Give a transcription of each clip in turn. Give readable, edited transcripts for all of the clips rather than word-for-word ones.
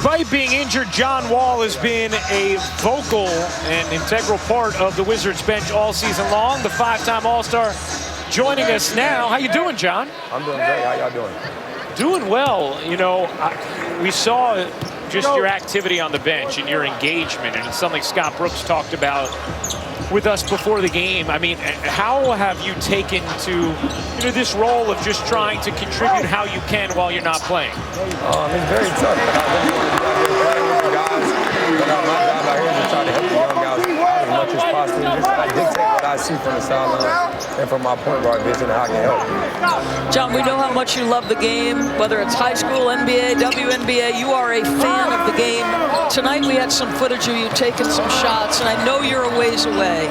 Despite being injured, John Wall has been a vocal and integral part of the Wizards bench all season long. The five-time All-Star joining us now. How you doing, John? I'm doing great. How y'all doing? Doing well. You know, we saw just your activity on the bench and your engagement, and it's something Scott Brooks talked about with us before the game. I mean, how have you taken to this role of just trying to contribute how you can while you're not playing? It's very tough. I really want to be out there playing with the guys. But my job out here is to try to help the young guys out as much as possible. Just try to dictate what I see from the sideline and from my point guard vision and how I can help. John, we know how much you love the game, whether it's high school, NBA, WNBA. You are a fan of the game. Tonight we had some footage of you taking some shots, and I know you're a ways away.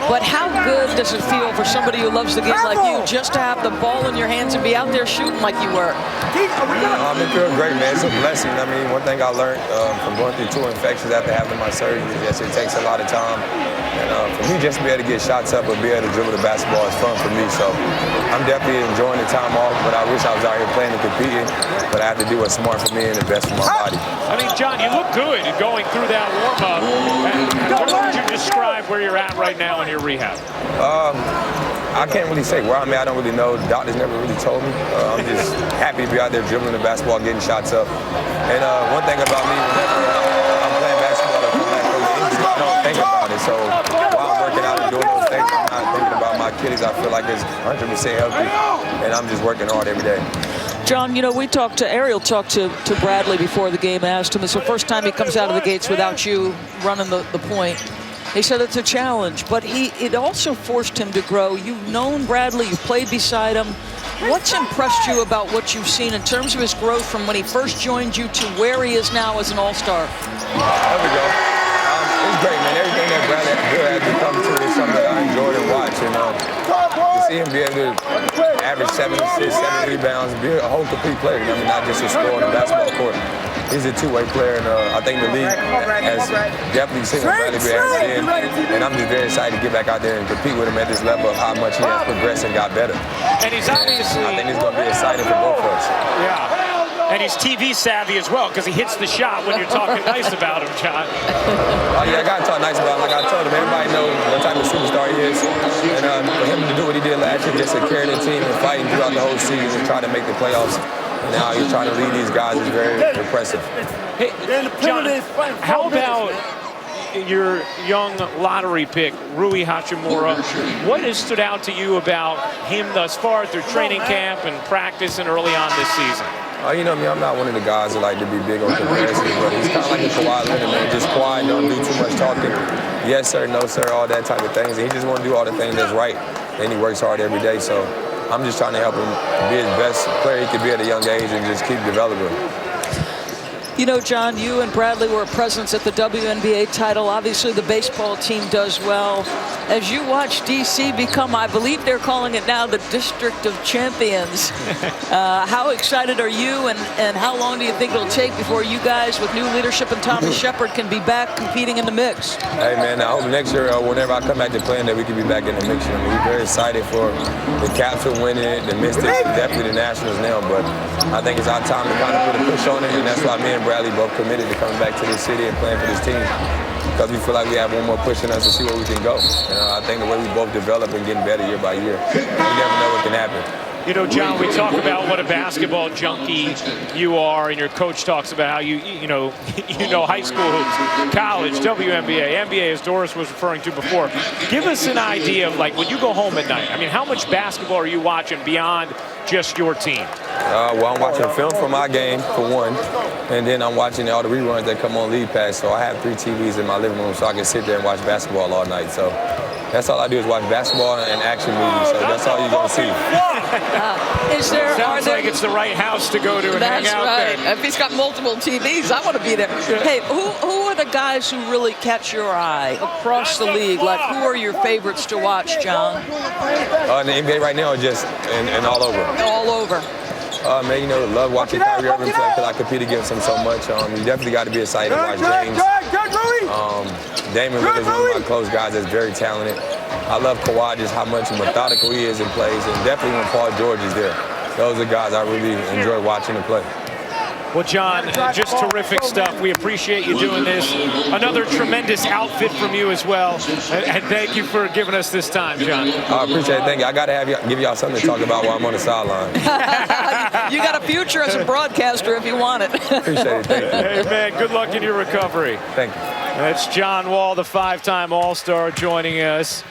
But how good does it feel for somebody who loves the game like you just to have the ball in your hands and be out there shooting like you were? It feels great, man. It's a blessing. I mean, one thing I learned from going through 2 infections after having my surgery is yes, it takes a lot of time. And for me, just to be able to get shots up or be able to dribble the basketball is fun for me. So I'm definitely enjoying the time off, but I wish I was out here playing and competing. But I have to do what's smart for me and the best for my body. I mean, John, you look good going through that warm-up. How would you describe where you're at right now in your rehab? I can't really say where I'm at. I don't really know. The doctors never really told me. I'm just happy to be out there dribbling the basketball, getting shots up. And one thing about me, whenever I'm playing basketball or coming back from the injury, I don't think about it. So while I'm working out and doing those things, I'm not thinking about my kiddies. I feel like it's 100% healthy, and I'm just working hard every day. John, you know, Ariel talked to Bradley before the game, asked him, it's the first time he comes out of the gates without you running the point. He said it's a challenge, but it also forced him to grow. You've known Bradley, you've played beside him. What's impressed you about what you've seen in terms of his growth from when he first joined you to where he is now as an All-Star? There we go. It's great, man. Everything that Bradley has become to is something that I enjoy to watch. And to see him be able to average 7 assists, 7 rebounds, be a whole complete player. I mean, not just a scorer on the basketball court. He's a two-way player, and I think the league has definitely seen what Bradley has been. And I'm just very excited to get back out there and compete with him at this level of how much he has progressed and got better. And he's obviously... I think it's going to be exciting for both of us. Yeah. And he's TV savvy as well, because he hits the shot when you're talking nice about him, John. Yeah, I got to talk nice about him. Like I told him, everybody knows what type of superstar he is. And for him to do what he did last year, just to carry the team and fighting throughout the whole season and try to make the playoffs. Now he's trying to lead these guys is very impressive. Hey, John, how about your young lottery pick, Rui Hachimura? What has stood out to you about him thus far through training camp and practice and early on this season? You know me, I'm not one of the guys that like to be big on comparisons, but he's kind of like a Kawhi Leonard, man. Just quiet, don't do too much talking. Yes, sir, no, sir, all that type of things. And he just want to do all the things that's right. And he works hard every day, so I'm just trying to help him be his best player he could be at a young age and just keep developing. You know, John, you and Bradley were a presence at the WNBA title. Obviously, the baseball team does well. As you watch D.C. become, I believe they're calling it now, the District of Champions, how excited are you, and how long do you think it'll take before you guys, with new leadership and Tommy Shepard, can be back competing in the mix? Hey, man, I hope next year, whenever I come back to playing, that we can be back in the mix. We're very excited for the Caps to win it, the Mystics, definitely the Nationals now, but I think it's our time to kind of put a push on it, and that's why me and Bradley both committed to coming back to this city and playing for this team, because we feel like we have one more push in us to see where we can go. I think the way we both develop and getting better year by year, you never know what can happen. You know, John, we talk about what a basketball junkie you are, and your coach talks about how you know high school hoops, college, WNBA, NBA, as Doris was referring to before. Give us an idea of, like, when you go home at night, I mean, how much basketball are you watching beyond just your team? Well, I'm watching film for my game, for one, and then I'm watching all the reruns that come on League Pass. So I have 3 TVs in my living room so I can sit there and watch basketball all night. So that's all I do is watch basketball and action movies. So that's all you're going to see. Sounds like it's the right house to go to and hang out there. That's right. If he's got multiple TVs, I want to be there. Hey, who are the guys who really catch your eye across the league? Like, who are your favorites to watch, John? In the NBA right now, just and all over. All over. Man, you know, love watching Kyrie Irving play because I compete against him so much. You definitely got to be excited to watch James. Damon Lillard's one of my close guys that's very talented. I love Kawhi, just how much methodical he is in plays, and definitely when Paul George is there. Those are guys I really enjoy watching him play. Well, John, just terrific stuff. We appreciate you doing this. Another tremendous outfit from you as well. And thank you for giving us this time, John. I appreciate it. Thank you. I got to give y'all something to talk about while I'm on the sideline. You got a future as a broadcaster if you want it. Appreciate it. Thank you. Hey, man, good luck in your recovery. Thank you. That's John Wall, the 5-time All-Star, joining us.